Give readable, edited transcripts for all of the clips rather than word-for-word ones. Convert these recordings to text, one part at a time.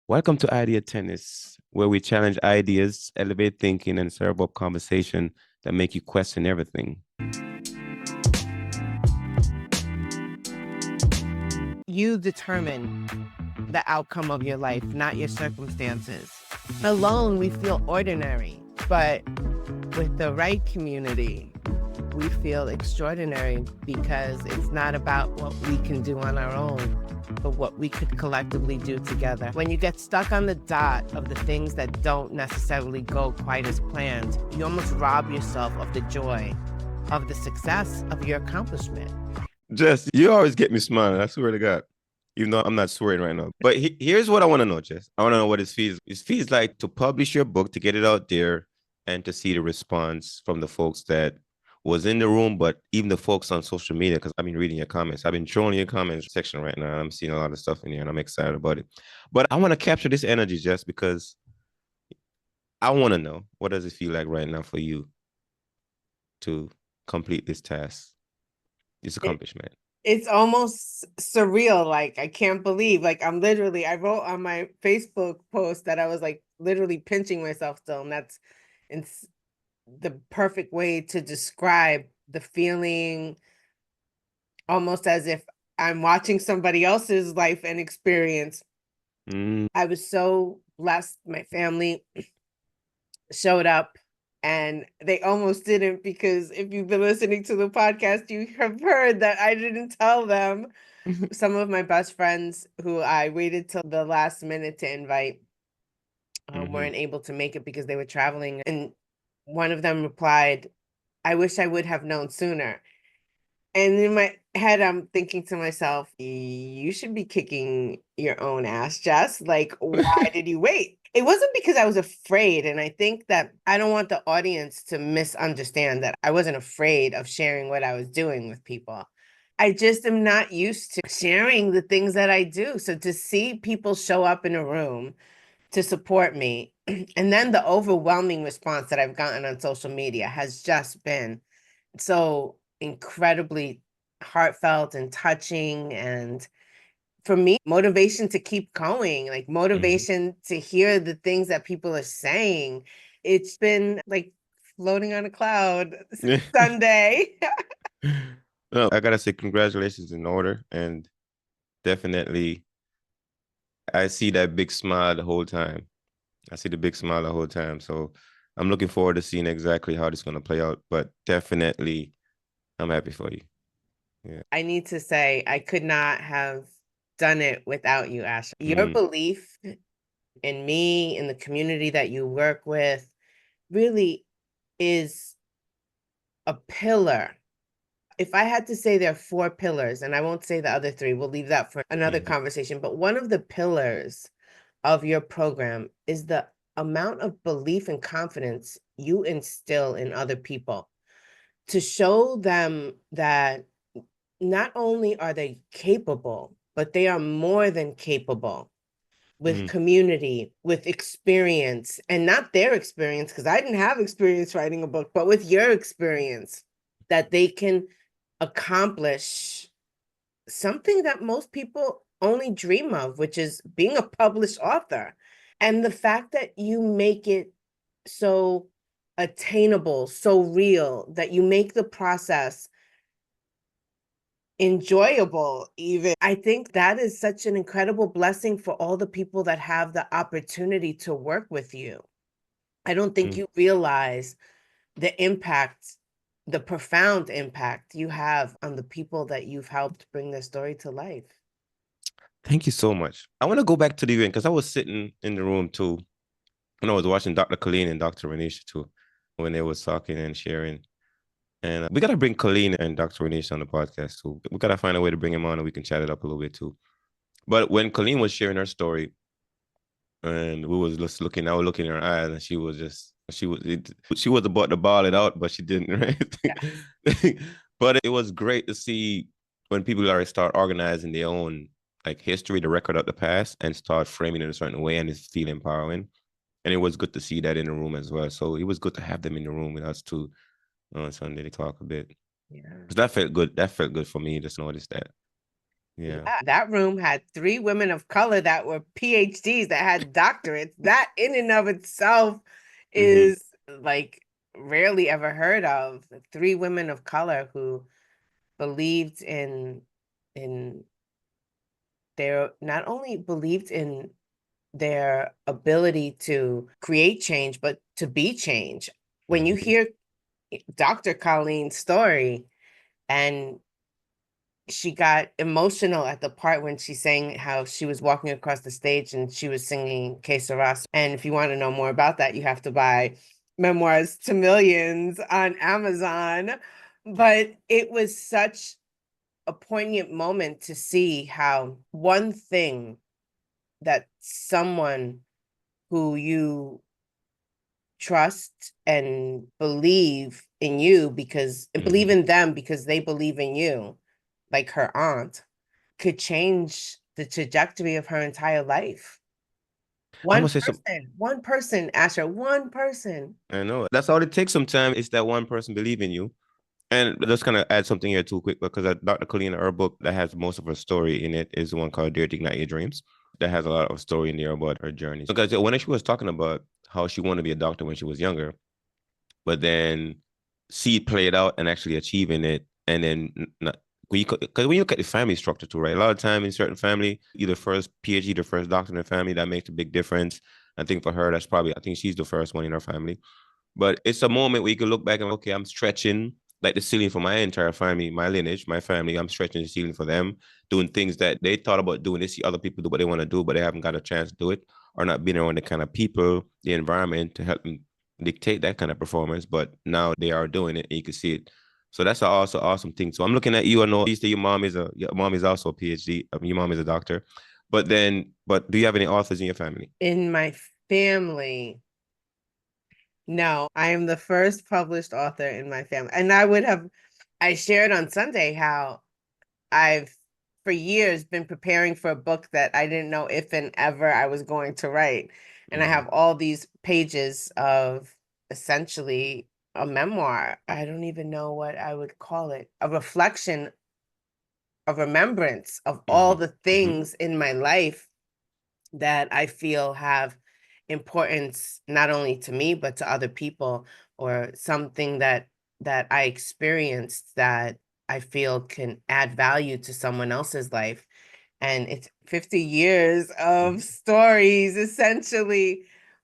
Welcome to Idea Tennis, where we challenge ideas, elevate thinking, and serve up conversation that make you question everything. You determine the outcome of your life, not your circumstances. Alone, we feel ordinary, but with the right community, we feel extraordinary because it's not about what we can do on our own, but what we could collectively do together. When you get stuck on the dot of the things that don't necessarily go quite as planned, you almost rob yourself of the joy of the success of your accomplishment. Jess, you always get me smiling. I swear to God. Even though I'm not swearing right now. But here's what I want to know, Jess. I want to know what it feels. It feels like to publish your book, to get it out there, and to see the response from the folks that was in the room, but even the folks on social media, because I've been reading your comments. I've been trolling your comments section right now. I'm seeing a lot of stuff in here, and I'm excited about it. But I want to capture this energy, Jess, because I want to know, what does it feel like right now for you to complete this task, this accomplishment? It's almost surreal. Like, I can't believe, like, I wrote on my Facebook post that I was like literally pinching myself still. And that's it's the perfect way to describe the feeling, almost as if I'm watching somebody else's life and experience. I was so blessed. My family showed up. And they almost didn't, because if you've been listening to the podcast, you have heard that I didn't tell them. Some of my best friends who I waited till the last minute to invite weren't able to make it because they were traveling. And one of them replied, "I wish I would have known sooner." And in my head, I'm thinking to myself, you should be kicking your own ass, Jess. Like, why did you wait? It wasn't because I was afraid. And I think that I don't want the audience to misunderstand that I wasn't afraid of sharing what I was doing with people. I just am not used to sharing the things that I do. So to see people show up in a room to support me, and then the overwhelming response that I've gotten on social media has just been so incredibly heartfelt and touching. And for me, motivation to keep going, like motivation to hear the things that people are saying. It's been like floating on a cloud Sunday. Well, I gotta say congratulations in order, and definitely I see that big smile the whole time. I see the big smile the whole time. So I'm looking forward to seeing exactly how this is gonna play out. But definitely I'm happy for you. Yeah. I need to say, I could not have done it without you, Asher. Your belief in me, in the community that you work with, really is a pillar. If I had to say there are 4 pillars, and I won't say the other 3, we'll leave that for another conversation, but one of the pillars of your program is the amount of belief and confidence you instill in other people to show them that not only are they capable, but they are more than capable, with community, with experience, and not their experience, because I didn't have experience writing a book, but with your experience, that they can accomplish something that most people only dream of, which is being a published author. And the fact that you make it so attainable, so real, that you make the process enjoyable even. I think that is such an incredible blessing for all the people that have the opportunity to work with you. I don't think you realize the impact, the profound impact you have on the people that you've helped bring their story to life. Thank you so much. I want to go back to the event because I was sitting in the room too, and I was watching Dr. Colleen and Dr. Renesha too, when they was talking and sharing. And we got to bring Colleen and Dr. Renesha on the podcast too. We got to find a way to bring him on and we can chat it up a little bit too. But when Colleen was sharing her story, and we was just looking, I was looking in her eyes, and she was about to ball it out, but she didn't, right? Yeah. But it was great to see when people are start organizing their own like history, the record of the past, and start framing it in a certain way, and it's feel empowering. And it was good to see that in the room as well. So it was good to have them in the room with us too on Sunday to talk a bit. Yeah. That felt good. That felt good for me. Just noticed that. Yeah. Yeah, that room had three women of color that were PhDs that had doctorates. That in and of itself Mm-hmm. is like rarely ever heard of. Three women of color who believed in their not only believed in their ability to create change, but to be change. When you Mm-hmm. hear Dr. Colleen's story, and she got emotional at the part when she sang how she was walking across the stage and she was singing Que Sera. And if you want to know more about that, you have to buy Memoirs to Millions on Amazon. But it was such a poignant moment to see how one thing that someone who you trust and believe in you because and believe Mm-hmm. in them because they believe in you, like her aunt, could change the trajectory of her entire life. I'm gonna say some. One person, Asher, one person. I know that's all it takes. Sometimes is that one person believe in you. And let's kind of add something here too quick because Dr. Colleen, her book that has most of her story in it is the one called Dare to Ignite Your Dreams. That has a lot of story in there about her journey. Because when she was talking about how she wanted to be a doctor when she was younger, but then see it played out and actually achieving it, and then not, because when you look at the family structure too, right? A lot of time in certain family, either first PhD, the first doctor in the family, that makes a big difference. I think for her, that's probably I think she's the first one in her family. But it's a moment where you can look back and okay, I'm stretching like the ceiling for my entire family, my lineage, my family. I'm stretching the ceiling for them, doing things that they thought about doing. They see other people do what they want to do, but they haven't got a chance to do it, or not being around the kind of people, the environment to help them dictate that kind of performance. But now they are doing it, and you can see it. So that's an also awesome thing. So I'm looking at you. I know you say your mom is also a PhD. I mean, your mom is a doctor. But do you have any authors in your family? In my family, no, I am the first published author in my family. And I shared on Sunday how I've for years been preparing for a book that I didn't know if and ever I was going to write. And I Mm-hmm. have all these pages of essentially a memoir. I don't even know what I would call it. A reflection, a remembrance of all Mm-hmm. the Mm-hmm. things in my life that I feel have importance not only to me but to other people, or something that I experienced that I feel can add value to someone else's life. And it's 50 years of Mm-hmm. stories essentially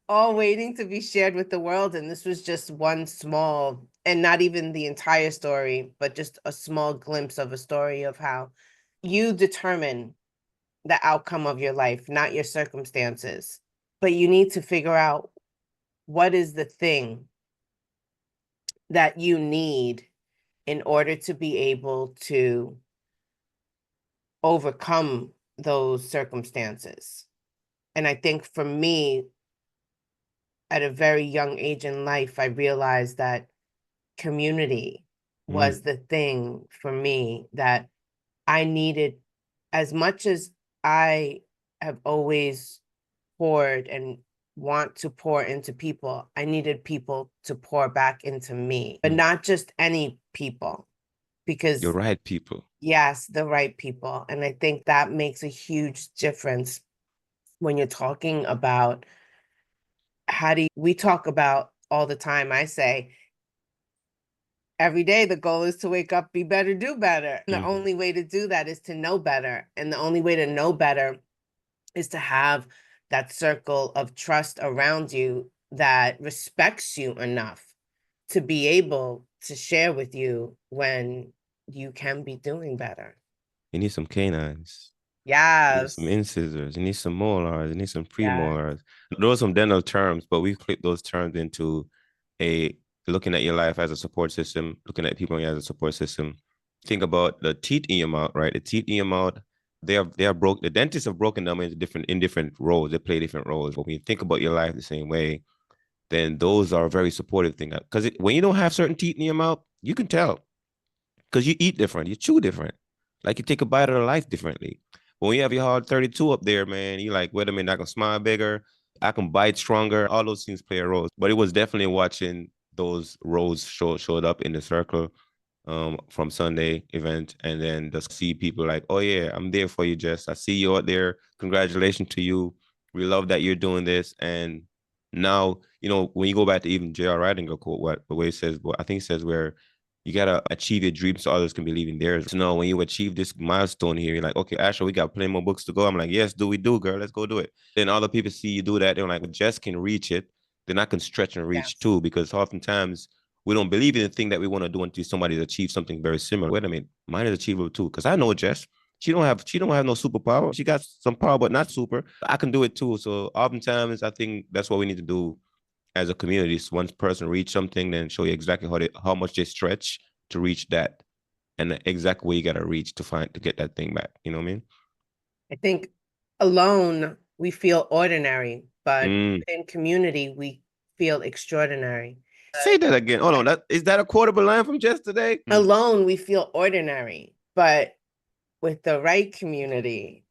all waiting to be shared with the world. And this was just one small, and not even the entire story, but just a small glimpse of a story of how you determine the outcome of your life, not your circumstances. But you need to figure out what is the thing that you need in order to be able to overcome those circumstances. And I think for me, at a very young age in life, I realized that community Mm-hmm. was the thing for me that I needed. As much as I have always poured and want to pour into people, I needed people to pour back into me, but not just any people, You're because right, people. yes, the right people. And I think that makes a huge difference when you're talking about we talk about all the time. I say every day the goal is to wake up, be better, do better. And the Mm-hmm. only way to do that is to know better. And the only way to know better is to have that circle of trust around you that respects you enough to be able to share with you when you can be doing better. You need some canines. You need some Yes. incisors. You need some molars. You need some Yeah. premolars. Those are some dental terms, but we've clipped those terms into a looking at your life as a support system, looking at people as a support system. Think about the teeth in your mouth, right? The teeth in your mouth, they are broke. The dentists have broken them into different roles. They play different roles. But when you think about your life the same way, then those are a very supportive thing. Because when you don't have certain teeth in your mouth, you can tell because you eat different, you chew different. Like you take a bite of life differently. But when you have your hard 32 up there, man, you like, wait a minute, I can smile bigger, I can bite stronger. All those things play a role. But it was definitely watching those roles showed up in the circle. from Sunday event, and then just see people like, oh yeah, I'm there for you, Jess. I see you out there. Congratulations to you. We love that you're doing this. And now, when you go back to even J.R. Ridinger quote, what the way it says, I think it says where you gotta achieve your dreams so others can believe in theirs. So now when you achieve this milestone here, you're like, okay, Asher, we got plenty more books to go. I'm like, yes, we do, girl. Let's go do it. Then other people see you do that. They're like, well, Jess can reach it. Then I can stretch and reach Yes. too, because oftentimes we don't believe in the thing that we want to do until somebody's achieved something very similar. Wait a minute, mine is achievable too. Because I know Jess. She don't have no superpower. She got some power, but not super. I can do it too. So oftentimes I think that's what we need to do as a community. So once person reach something, then show you exactly how much they stretch to reach that, and the exact way you gotta reach to get that thing back. You know what I mean? I think alone we feel ordinary, but Mm. in community we feel extraordinary. Say that again. Hold on. Is that a quotable line from just today? Alone we feel ordinary, but with the right community,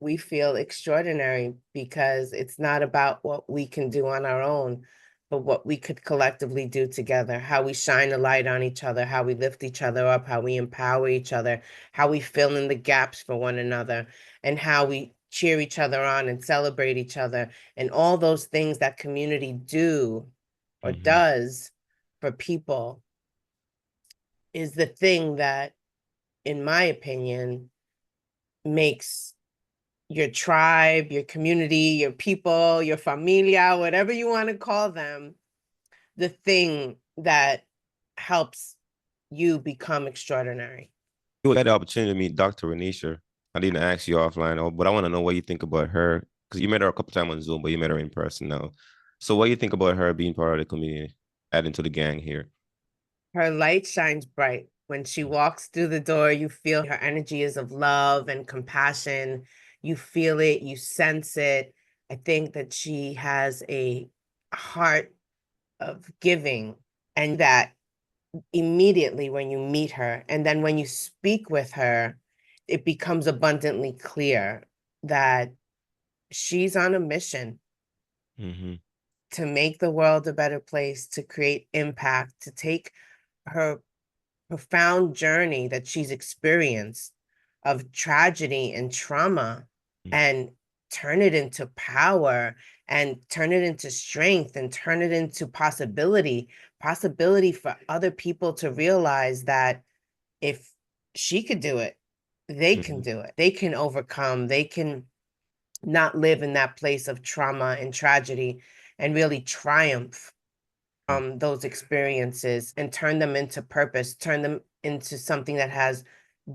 we feel extraordinary because it's not about what we can do on our own, but what we could collectively do together, how we shine a light on each other, how we lift each other up, how we empower each other, how we fill in the gaps for one another, and how we cheer each other on and celebrate each other, and all those things that community do or Mm-hmm. does for people is the thing that, in my opinion, makes your tribe, your community, your people, your familia, whatever you want to call them, the thing that helps you become extraordinary. You had the opportunity to meet Dr. Renesha. I didn't ask you offline, but I want to know what you think about her, because you met her a couple times on Zoom, but you met her in person now. So what do you think about her being part of the community, adding to the gang here? Her light shines bright. When she walks through the door, you feel her energy is of love and compassion. You feel it, you sense it. I think that she has a heart of giving, and that immediately when you meet her. And then when you speak with her, it becomes abundantly clear that she's on a mission Mm-hmm. to make the world a better place, to create impact, to take her profound journey that she's experienced of tragedy and trauma and turn it into power and turn it into strength and turn it into possibility for other people to realize that if she could do it, they can Mm-hmm. do it. They can overcome. They can not live in that place of trauma and tragedy and really triumph those experiences and turn them into purpose, turn them into something that has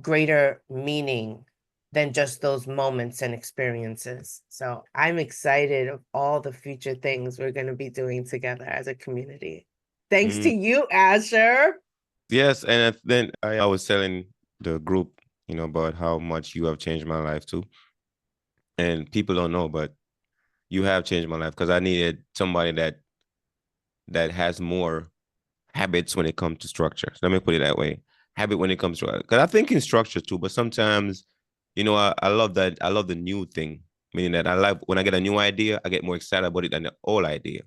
greater meaning than just those moments and experiences. So I'm excited of all the future things we're going to be doing together as a community. Thanks to Mm. you, Asher. Yes, and then I was telling the group, about how much you have changed my life too. And people don't know, but you have changed my life because I needed somebody that has more habits when it comes to structure. Let me put it that way. Habit when it comes to it. Because I think in structure too, but sometimes, I love that. I love the new thing, meaning that I like when I get a new idea, I get more excited about it than the old idea.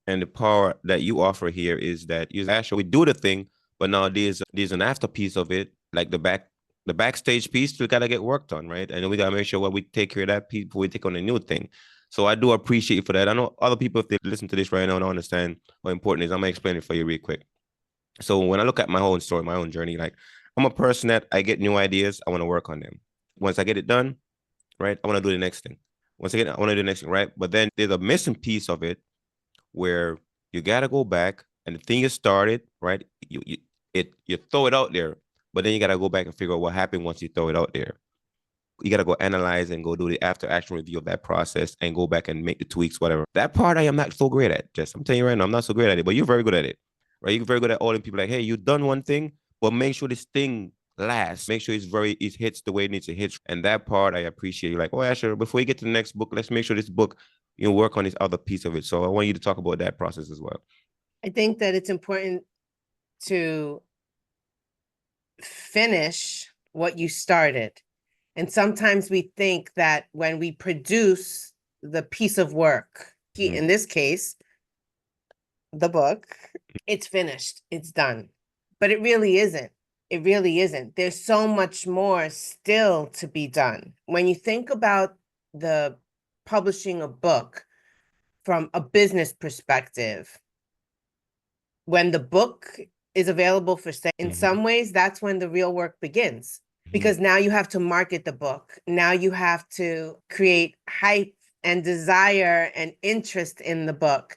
And the power that you offer here is that you actually we do the thing, but now there's an after piece of it, like the backstage piece still gotta get worked on, right? And we gotta make sure we take care of that piece before we take on a new thing. So I do appreciate you for that. I know other people, if they listen to this right now, don't understand how important it is. I'm gonna explain it for you real quick. So when I look at my own story, my own journey, like I'm a person that I get new ideas, I want to work on them. Once I get it done, right, I want to do the next thing. Once again, I want to do the next thing, right? But then there's a missing piece of it where you gotta go back and the thing you started, right? You throw it out there, but then you gotta go back and figure out what happened once you throw it out there. You gotta go analyze and go do the after action review of that process and go back and make the tweaks, whatever. That part I am not so great at. Just I'm telling you right now, I'm not so great at it, but you're very good at it, right? You're very good at all the people like, hey, you've done one thing, but make sure this thing lasts. Make sure it hits the way it needs to hit. And that part I appreciate. You're like, oh, Asher, before you get to the next book, let's make sure this book work on this other piece of it. So I want you to talk about that process as well. I think that it's important to finish what you started. And sometimes we think that when we produce the piece of work, in this case, the book, it's finished, it's done. But it really isn't. It really isn't. There's so much more still to be done. When you think about the publishing a book from a business perspective, when the book is available for sale, in some ways, that's when the real work begins. Because now you have to market the book. Now you have to create hype and desire and interest in the book.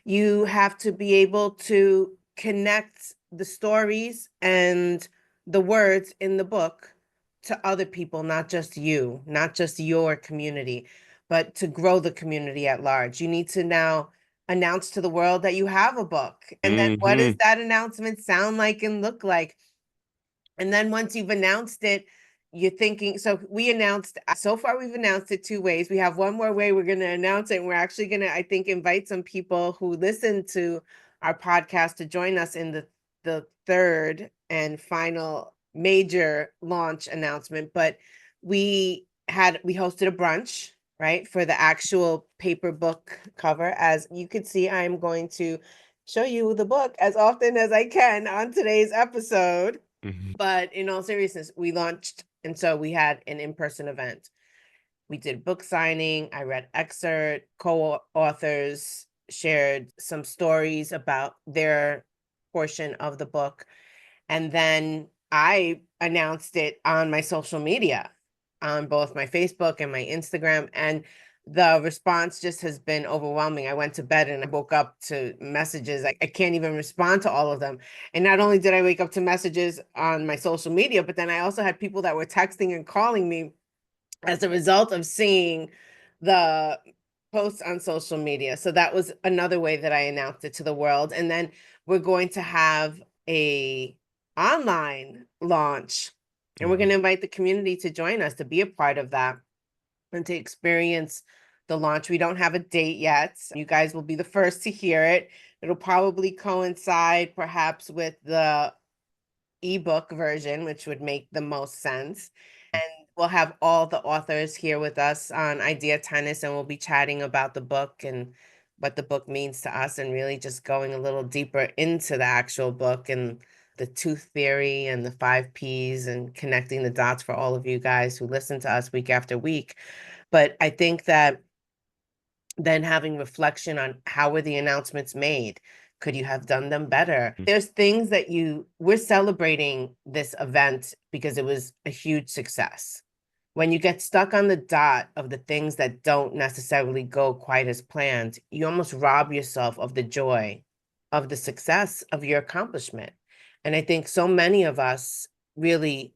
You have to be able to connect the stories and the words in the book to other people, not just you, not just your community, but to grow the community at large. You need to now announce to the world that you have a book. And then what does that announcement sound like and look like? And then once you've announced it, you're thinking, so we announced, so far we've announced it two ways. We have one more way we're going to announce it. And we're actually going to, I think, invite some people who listen to our podcast to join us in the third and final major launch announcement. But we hosted a brunch, right, for the actual paper book cover. As you could see, I'm going to show you the book as often as I can on today's episode. But in all seriousness, we launched, and so we had an in-person event. We did book signing. I read excerpt, co-authors shared some stories about their portion of the book. And then I announced it on my social media, on both my Facebook and my Instagram. And the response just has been overwhelming. I went to bed and I woke up to messages. I can't even respond to all of them. And not only did I wake up to messages on my social media, but then I also had people that were texting and calling me as a result of seeing the posts on social media. So that was another way that I announced it to the world. And then we're going to have a online launch, and we're going to invite the community to join us to be a part of that and to experience the launch. We don't have a date yet. You guys will be the first to hear it. It'll probably coincide perhaps with the ebook version, which would make the most sense. And we'll have all the authors here with us on Idea Tennis, and we'll be chatting about the book and what the book means to us, and really just going a little deeper into the actual book and the tooth theory and the 5 Ps and connecting the dots for all of you guys who listen to us week after week. But I think that then having reflection on how were the announcements made? Could you have done them better? There's things that we're celebrating this event because it was a huge success. When you get stuck on the dot of the things that don't necessarily go quite as planned, you almost rob yourself of the joy of the success of your accomplishment. And I think so many of us really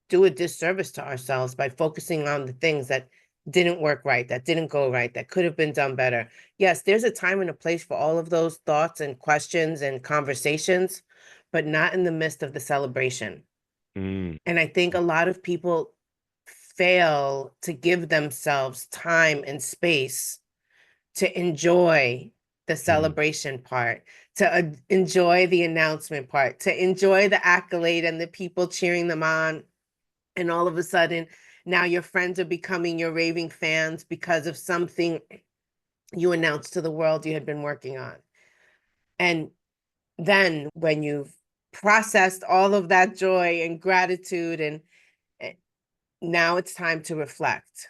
do a disservice to ourselves by focusing on the things that didn't work right, that didn't go right, that could have been done better. Yes, there's a time and a place for all of those thoughts and questions and conversations, but not in the midst of the celebration. And I think a lot of people fail to give themselves time and space to enjoy the celebration part, to enjoy the announcement part, to enjoy the accolade and the people cheering them on. And all of a sudden, now your friends are becoming your raving fans because of something you announced to the world you had been working on. And then when you've processed all of that joy and gratitude, and now it's time to reflect.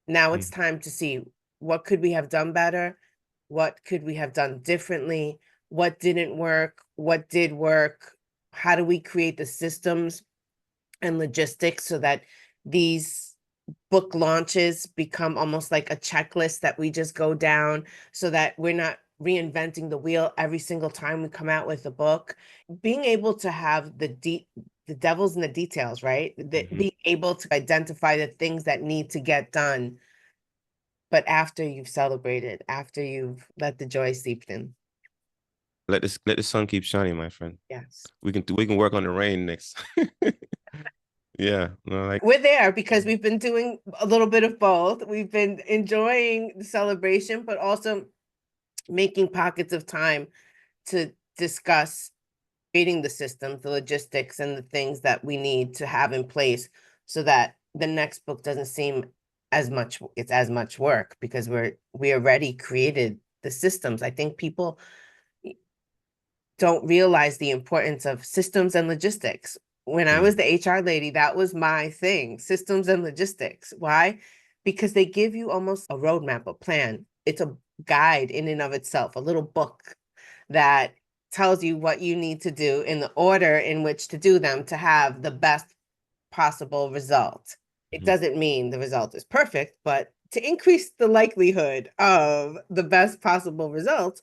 Now it's time to see, what could we have done better? What could we have done differently? What didn't work? What did work? How do we create the systems and logistics so that these book launches become almost like a checklist that we just go down, so that we're not reinventing the wheel every single time we come out with a book? Being able to have the devil's in the details, right? Being able to identify the things that need to get done, but after you've celebrated, after you've let the joy seep in. Let the sun keep shining, my friend. Yes. We can work on the rain next. Yeah, no, like We're there because we've been doing a little bit of both. We've been enjoying the celebration, but also making pockets of time to discuss creating the systems, the logistics, and the things that we need to have in place so that the next book doesn't seem it's as much work, because we already created the systems. I think people don't realize the importance of systems and logistics. When I was the HR lady, that was my thing, systems and logistics. Why? Because they give you almost a roadmap, a plan. It's a guide in and of itself, a little book that tells you what you need to do in the order in which to do them to have the best possible result. It doesn't mean the result is perfect, but to increase the likelihood of the best possible result,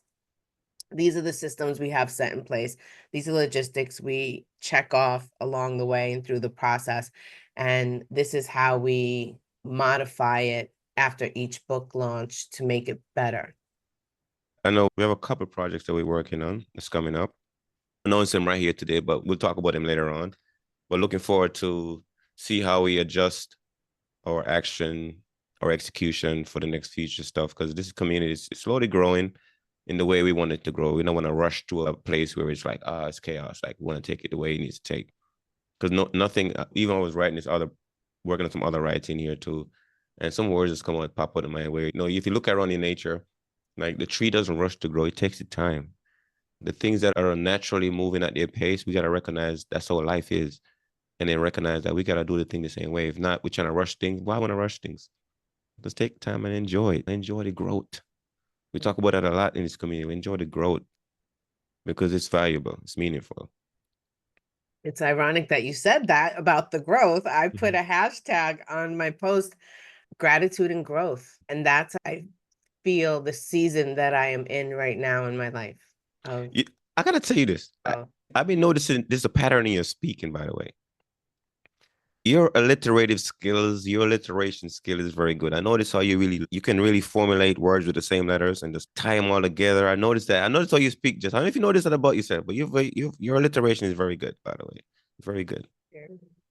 these are the systems we have set in place. These are logistics we check off along the way and through the process. And this is how we modify it after each book launch to make it better. I know we have a couple of projects that we're working on that's coming up. I know it's them right here today, but we'll talk about them later on. But looking forward to see how we adjust our action or execution for the next future stuff, because this community is slowly growing in the way we want it to grow. We don't want to rush to a place where it's like, it's chaos. Like we want to take it the way it needs to take. Because nothing, even I was writing working on some other writing here too. And some words just pop out in my way. If you look around in nature, like the tree doesn't rush to grow, it takes its time. The things that are naturally moving at their pace, we got to recognize that's how life is. And then recognize that we got to do the thing the same way. If not, we're trying to rush things. Why want to rush things? Let's take time and enjoy it. Enjoy the growth. We talk about that a lot in this community. We enjoy the growth because it's valuable. It's meaningful. It's ironic that you said that about the growth. I put a hashtag on my post, gratitude and growth. And that's, I feel, the season that I am in right now in my life. I got to tell you this. I've been noticing there's a pattern in your speaking, by the way. Your alliterative skills, your alliteration skill is very good. I notice how you can really formulate words with the same letters and just tie them all together. I noticed that. I noticed how you speak. Just I don't know if you noticed that about yourself, but your alliteration is very good, by the way. Very good.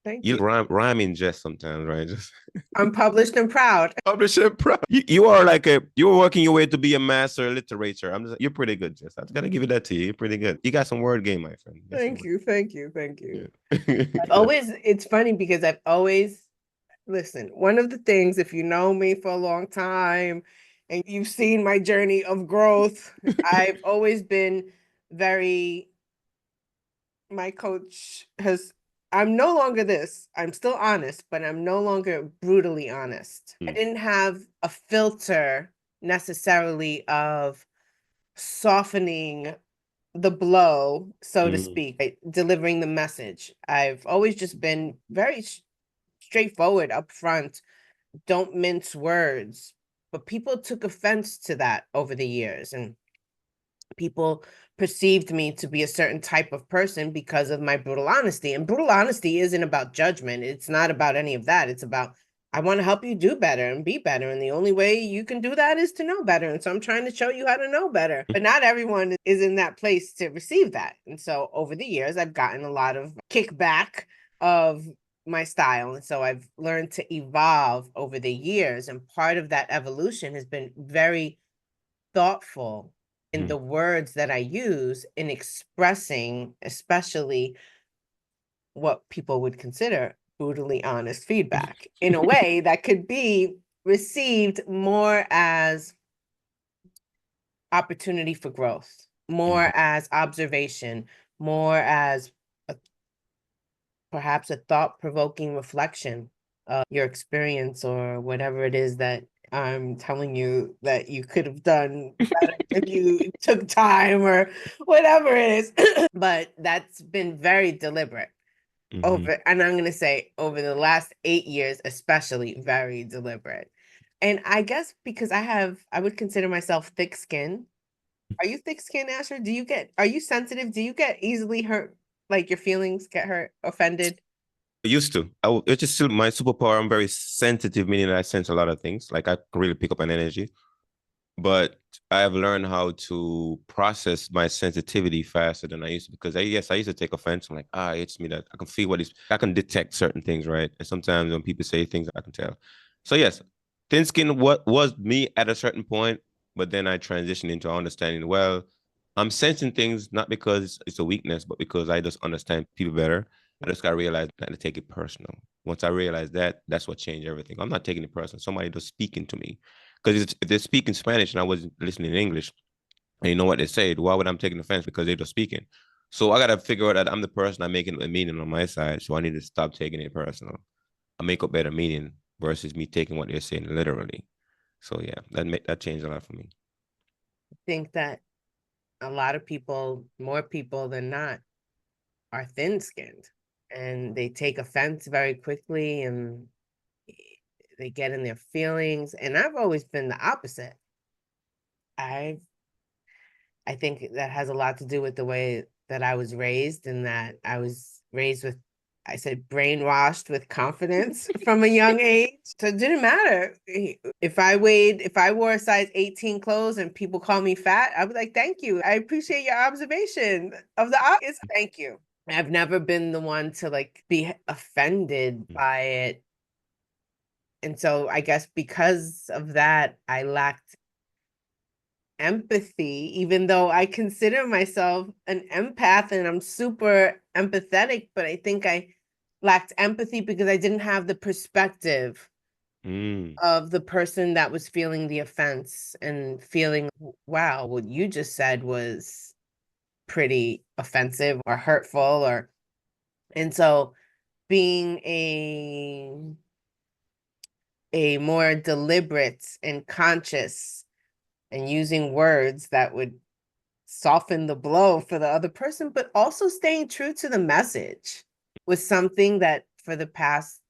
Thank you. Rhyming just sometimes, right? Just I'm published and proud. Published and proud. You are you're working your way to be a master alliterator. You're pretty good, Jess. I gotta give it that to you. You're pretty good. You got some word game, my friend. Thank you. Yeah. It's funny because I've always, listen, one of the things, if you know me for a long time and you've seen my journey of growth, I've always been my coach I'm no longer this. I'm still honest, but I'm no longer brutally honest. I didn't have a filter necessarily of softening the blow, so to speak, delivering the message. I've always just been very straightforward, upfront, don't mince words. But people took offense to that over the years, and people perceived me to be a certain type of person because of my brutal honesty. And brutal honesty isn't about judgment. It's not about any of that. It's about, I want to help you do better and be better. And the only way you can do that is to know better. And so I'm trying to show you how to know better. But not everyone is in that place to receive that. And so over the years, I've gotten a lot of kickback of my style. And so I've learned to evolve over the years. And part of that evolution has been very thoughtful in the words that I use in expressing, especially what people would consider brutally honest feedback in a way that could be received more as opportunity for growth, more as observation, more as perhaps a thought-provoking reflection of your experience or whatever it is that I'm telling you that you could have done better if you took time or whatever it is. But that's been very deliberate and I'm going to say over the last 8 years, especially very deliberate. And I guess because I would consider myself thick-skinned. Are you thick-skinned, Asher? Are you sensitive? Do you get easily hurt? Like your feelings get hurt, offended? I used to. It's just still my superpower. I'm very sensitive, meaning that I sense a lot of things. Like I can really pick up an energy. But I have learned how to process my sensitivity faster than I used to, because I used to take offense. I'm like, it's me that I can feel I can detect certain things, right? And sometimes when people say things, I can tell. So yes, thin skin what was me at a certain point, but then I transitioned into understanding, well, I'm sensing things not because it's a weakness, but because I just understand people better. I just got to realize not to take it personal. Once I realized that, that's what changed everything. I'm not taking it personal. Somebody just speaking to me. Because if they're speaking Spanish and I wasn't listening in English, And you know what they say? Why would I'm taking offense? Because they're just speaking. So I gotta figure out that I'm the person I'm making a meaning on my side. So I need to stop taking it personal. I make a better meaning versus me taking what they're saying literally. So yeah, that changed a lot for me. I think that a lot of people, more people than not, are thin-skinned and they take offense very quickly and they get in their feelings. And I've always been the opposite. I I think that has a lot to do with the way that I was raised, and that I was raised with, I said, brainwashed with confidence from a young age. So it didn't matter. If I wore a size 18 clothes and people call me fat, I'd be like, thank you. I appreciate your observation of the obvious. Thank you. I've never been the one to like be offended by it. And so I guess because of that, I lacked empathy, even though I consider myself an empath and I'm super empathetic, but I think I lacked empathy because I didn't have the perspective of the person that was feeling the offense and feeling, wow, what you just said was pretty offensive or hurtful, or and so being a more deliberate and conscious and using words that would soften the blow for the other person, but also staying true to the message was something that for the past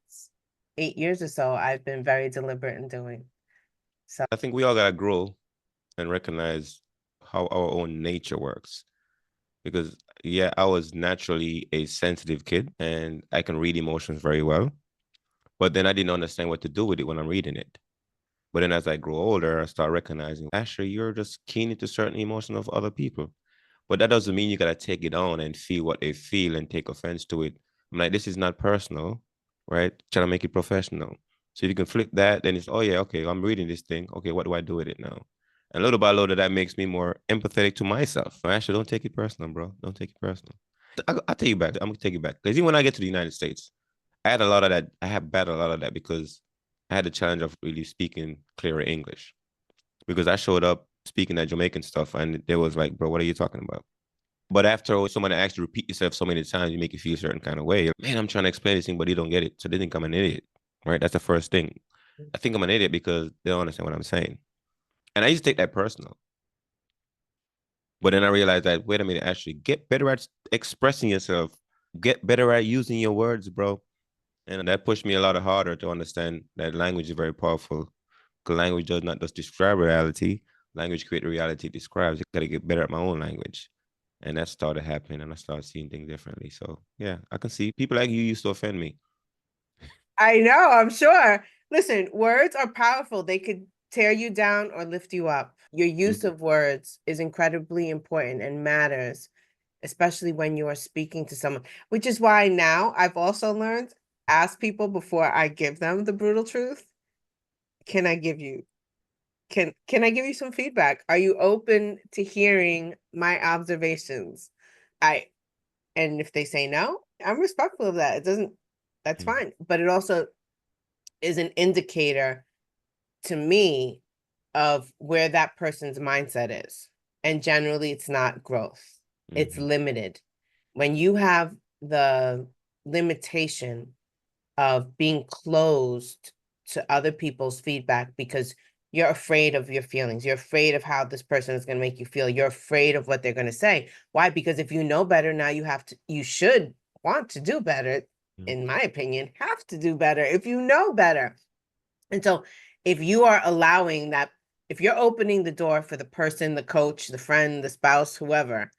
8 years or so, I've been very deliberate in doing. So I think we all gotta grow and recognize how our own nature works. Because yeah, I was naturally a sensitive kid and I can read emotions very well. But then I didn't understand what to do with it when I'm reading it. But then as I grow older, I start recognizing, actually, you're just keen into certain emotions of other people. But that doesn't mean you gotta take it on and feel what they feel and take offense to it. I'm like, this is not personal, right? Trying to make it professional. So if you can flip that, then it's, oh yeah, okay, I'm reading this thing. Okay, what do I do with it now? And little by little, that makes me more empathetic to myself. Actually, don't take it personal, bro. Don't take it personal. I'll take you back. I'm gonna take you back. Because even when I get to the United States, I had a lot of that. I had battled a lot of that because I had the challenge of really speaking clearer English. Because I showed up speaking that Jamaican stuff, and they was like, "Bro, what are you talking about?" But after somebody asks you to repeat yourself so many times, you make you feel a certain kind of way. Man, I'm trying to explain this thing, but they don't get it. So they think I'm an idiot, right? That's the first thing. I think I'm an idiot because they don't understand what I'm saying. And I used to take that personal. But then I realized that, wait a minute, actually get better at expressing yourself, get better at using your words, bro. And that pushed me a lot harder to understand that language is very powerful. Because language does not just describe reality, language creates the reality it describes. I got to get better at my own language. And that started happening and I started seeing things differently. So yeah, I can see people like you used to offend me. I know, I'm sure. Listen, words are powerful. They could tear you down or lift you up. Your use of words is incredibly important and matters, especially when you are speaking to someone, which is why now I've also learned, ask people before I give them the brutal truth. Can I give you can I give you some feedback? Are you open to hearing my observations? I and if they say no, I'm respectful of that. It doesn't That's Mm-hmm. fine. But it also is an indicator to me of where that person's mindset is. And generally, it's not growth, it's Mm-hmm. limited. When you have the limitation of being closed to other people's feedback because you're afraid of your feelings, you're afraid of how this person is going to make you feel, you're afraid of what they're going to say. Why? Because if you know better, now you should want to do better, in my opinion, have to do better if you know better. And so if you are allowing that, if you're opening the door for the person, the coach, the friend, the spouse, whoever,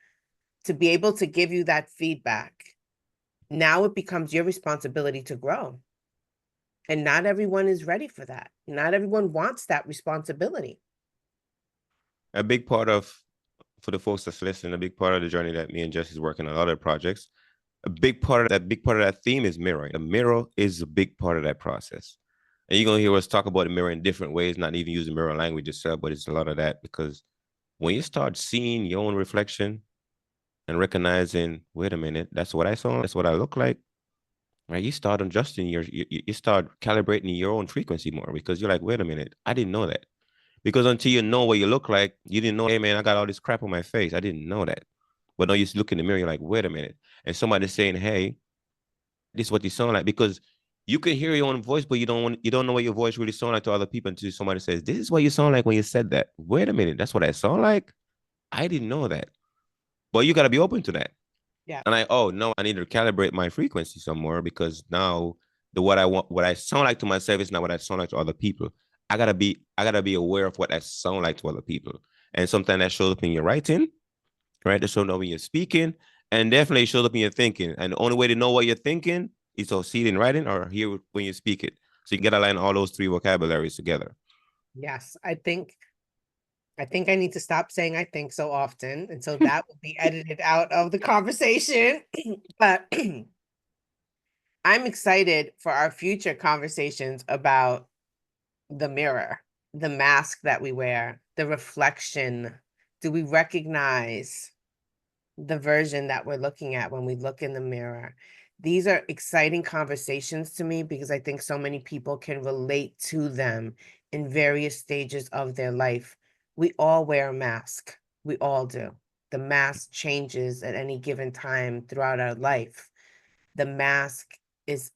to be able to give you that feedback, now it becomes your responsibility to grow. And not everyone is ready for that. Not everyone wants that responsibility. A big part of, for the folks that's listening, a big part of the journey that me and Jess is working on other projects, big part of that theme is mirroring. The mirror is a big part of that process. And you're gonna hear us talk about the mirror in different ways, not even using mirror language itself, but it's a lot of that because when you start seeing your own reflection and recognizing, wait a minute, that's what I saw, that's what I look like, right? You start adjusting you start calibrating your own frequency more because you're like, wait a minute, I didn't know that. Because until you know what you look like, you didn't know, hey man, I got all this crap on my face. I didn't know that. But now you look in the mirror, you're like, wait a minute. And somebody's saying, hey, this is what you sound like. Because you can hear your own voice, but you don't know what your voice really sound like to other people until somebody says, this is what you sound like when you said that. Wait a minute, that's what I sound like? I didn't know that. But you gotta be open to that. Yeah. And oh no, I need to calibrate my frequency some more because now the what I want, what I sound like to myself is not what I sound like to other people. I gotta be aware of what I sound like to other people. And sometimes that shows up in your writing, right? That shows up when you're speaking, and definitely shows up in your thinking. And the only way to know what you're thinking is to see it in writing or hear it when you speak it. So you can get align all those three vocabularies together. Yes. I think I need to stop saying I think so often. And so that will be edited out of the conversation. But I'm excited for our future conversations about the mirror, the mask that we wear, the reflection. Do we recognize the version that we're looking at when we look in the mirror? These are exciting conversations to me because I think so many people can relate to them in various stages of their life. We all wear a mask. We all do. The mask changes at any given time throughout our life. The mask is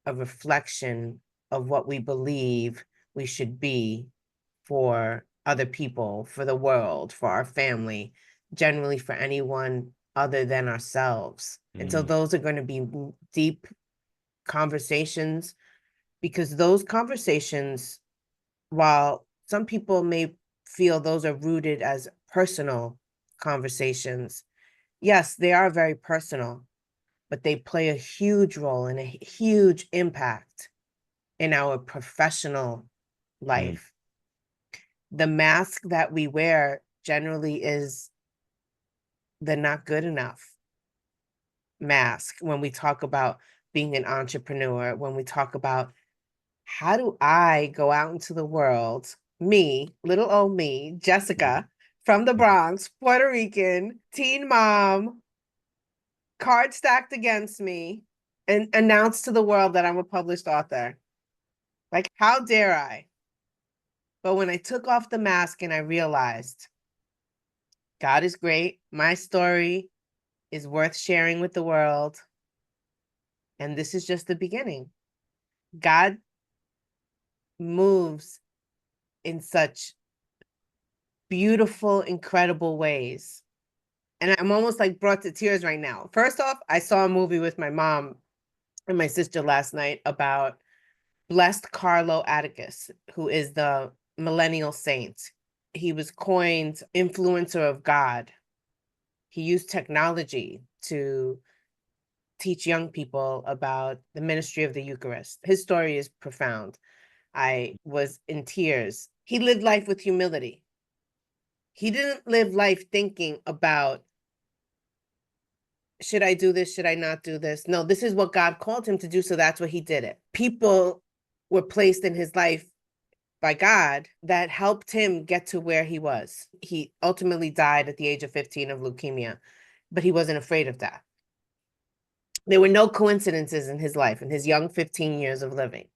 a reflection of what we believe we should be for other people, for the world, for our family, generally for anyone other than ourselves. And so Mm. those are going to be deep conversations because those conversations, while some people may feel those are rooted as personal conversations, yes, they are very personal, but they play a huge role and a huge impact in our professional Mm. life. The mask that we wear generally is the not good enough mask when we talk about being an entrepreneur, when we talk about how do I go out into the world, me, little old me, Mm. Jessica from the Bronx, Puerto Rican, teen mom, card stacked against me, and announce to the world that I'm a published author. Like, how dare I? But when I took off the mask and I realized God is great, my story is worth sharing with the world, and this is just the beginning. God moves in such beautiful, incredible ways. And I'm almost like brought to tears right now. First off, I saw a movie with my mom and my sister last night about blessed Carlo Atticus, who is the millennial saint. He was coined influencer of God. He used technology to teach young people about the ministry of the Eucharist. His story is profound. I was in tears. He lived life with humility. He didn't live life thinking about, should I do this? Should I not do this? No, this is what God called him to do. So that's what he did it. People were placed in his life by God that helped him get to where he was. He ultimately died at the age of 15 of leukemia, but he wasn't afraid of that. There were no coincidences in his life, in his young 15 years of living.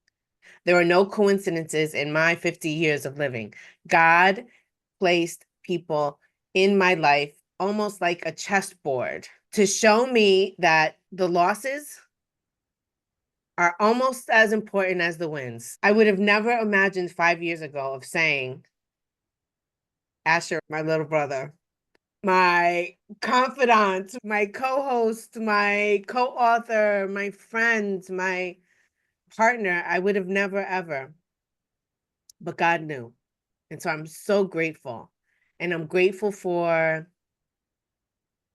There are no coincidences in my 50 years of living. God placed people in my life almost like a chessboard to show me that the losses are almost as important as the wins. I would have never imagined 5 years ago of saying, Asher, my little brother, my confidant, my co-host, my co-author, my friend, my partner, I would have never ever, but God knew. And so I'm so grateful. And I'm grateful for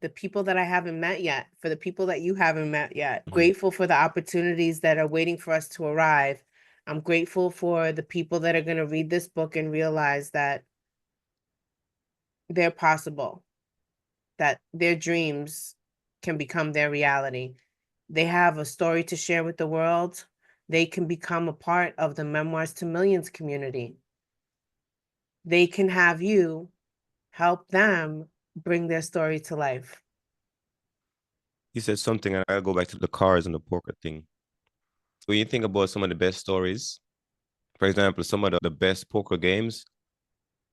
the people that I haven't met yet, for the people that you haven't met yet. Mm. Grateful for the opportunities that are waiting for us to arrive. I'm grateful for the people that are going to read this book and realize that they're possible, that their dreams can become their reality. They have a story to share with the world. They can become a part of the Memoirs to Millions community. They can have you help them bring their story to life. You said something, and I'll go back to the cars and the poker thing. When you think about some of the best stories, for example, some of the best poker games,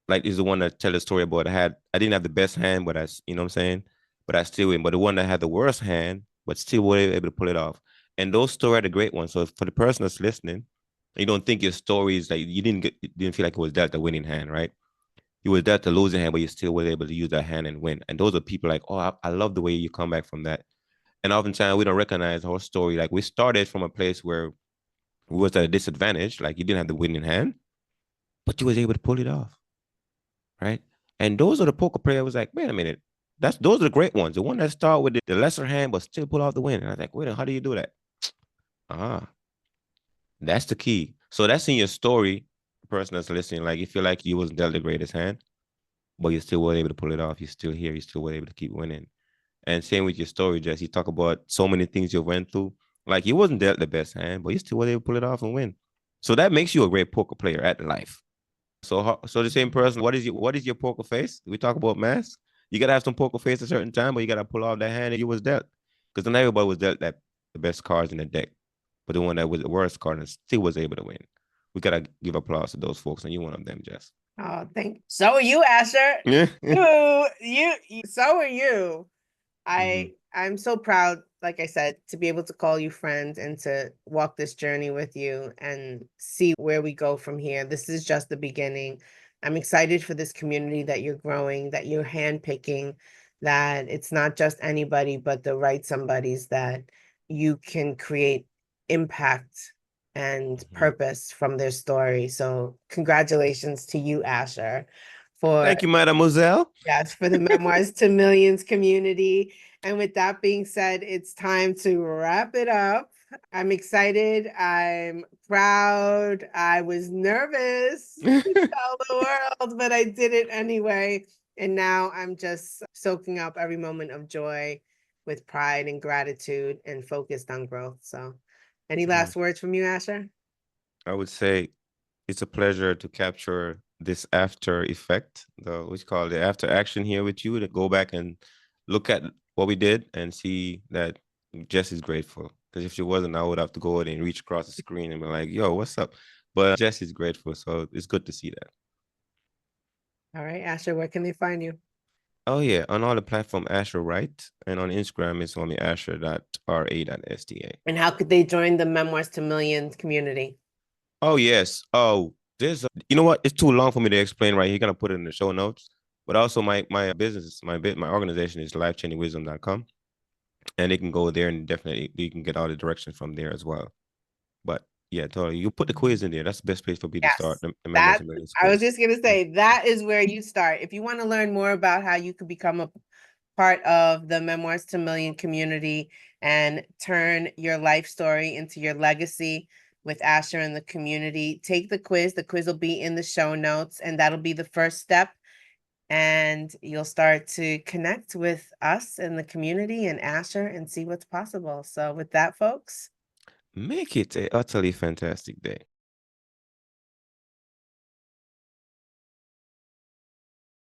like is the one that tell a story about I didn't have the best hand, but you know what I'm saying? But I still win. But the one that had the worst hand, but still were able to pull it off. And those stories are the great ones. So for the person that's listening, you don't think your story is like you didn't feel like it was dealt the winning hand, right? You were dealt the losing hand, but you still were able to use that hand and win. And those are people like, oh, I love the way you come back from that. And oftentimes we don't recognize our story. Like we started from a place where we was at a disadvantage, like you didn't have the winning hand, but you was able to pull it off, right? And those are the poker players. Was like, wait a minute, those are the great ones. The one that start with the lesser hand but still pull off the win. And I was like, wait, how do you do that? Ah, that's the key. So that's in your story. The person that's listening, like you feel like you wasn't dealt the greatest hand, but you still were able to pull it off. You're still here. You still were able to keep winning. And same with your story, Jess. You talk about so many things you went through. Like you wasn't dealt the best hand, but you still were able to pull it off and win. So that makes you a great poker player at life. So the same person. What is your poker face? We talk about mask. You gotta have some poker face at a certain time, but you gotta pull off that hand that you was dealt. Because not everybody was dealt that the best cards in the deck, but the one that was the worst card and still was able to win. We gotta give applause to those folks, and you're one of them, Jess. Oh, thank you. So are you, Asher. Yeah. So are you. Mm-hmm. I'm so proud, like I said, to be able to call you friends and to walk this journey with you and see where we go from here. This is just the beginning. I'm excited for this community that you're growing, that you're handpicking, that it's not just anybody, but the right somebodies that you can create impact and Mm-hmm. purpose from their story. So congratulations to you, Asher, for Thank you, Mademoiselle. yes, for the Memoirs to Millions community. And with that being said, it's time to wrap it up. I'm excited. I'm proud. I was nervous to tell the world, but I did it anyway. And now I'm just soaking up every moment of joy with pride and gratitude and focused on growth. So, any Mhm. last words from you, Asher? I would say it's a pleasure to capture this after effect, what you call the after action here with you, to go back and look at what we did and see that Jess is grateful. Because if she wasn't, I would have to go and reach across the screen and be like, yo, what's up? But Jess is grateful. So it's good to see that. All right, Asher, where can they find you? Oh, yeah. On all the platform, Asher Wright. And on Instagram, it's only asher.ra.sta. And how could they join the Memoirs to Millions community? Oh, yes. Oh, you know what? It's too long for me to explain right here. You're gonna put it in the show notes. But also my business, my organization is lifechangingwisdom.com. And they can go there and definitely you can get all the directions from there as well. But yeah, totally. You put the quiz in there. That's the best place for me to start. Yes, The Memoirs that and Millions I was quiz. just gonna say that is where you start. If you want to learn more about how you could become a part of the Memoirs to Million community and turn your life story into your legacy with Asher and the community, take the quiz. The quiz will be in the show notes, and that'll be the first step. And you'll start to connect with us and the community and Asher and see what's possible. So, with that, folks. Make it a utterly fantastic day.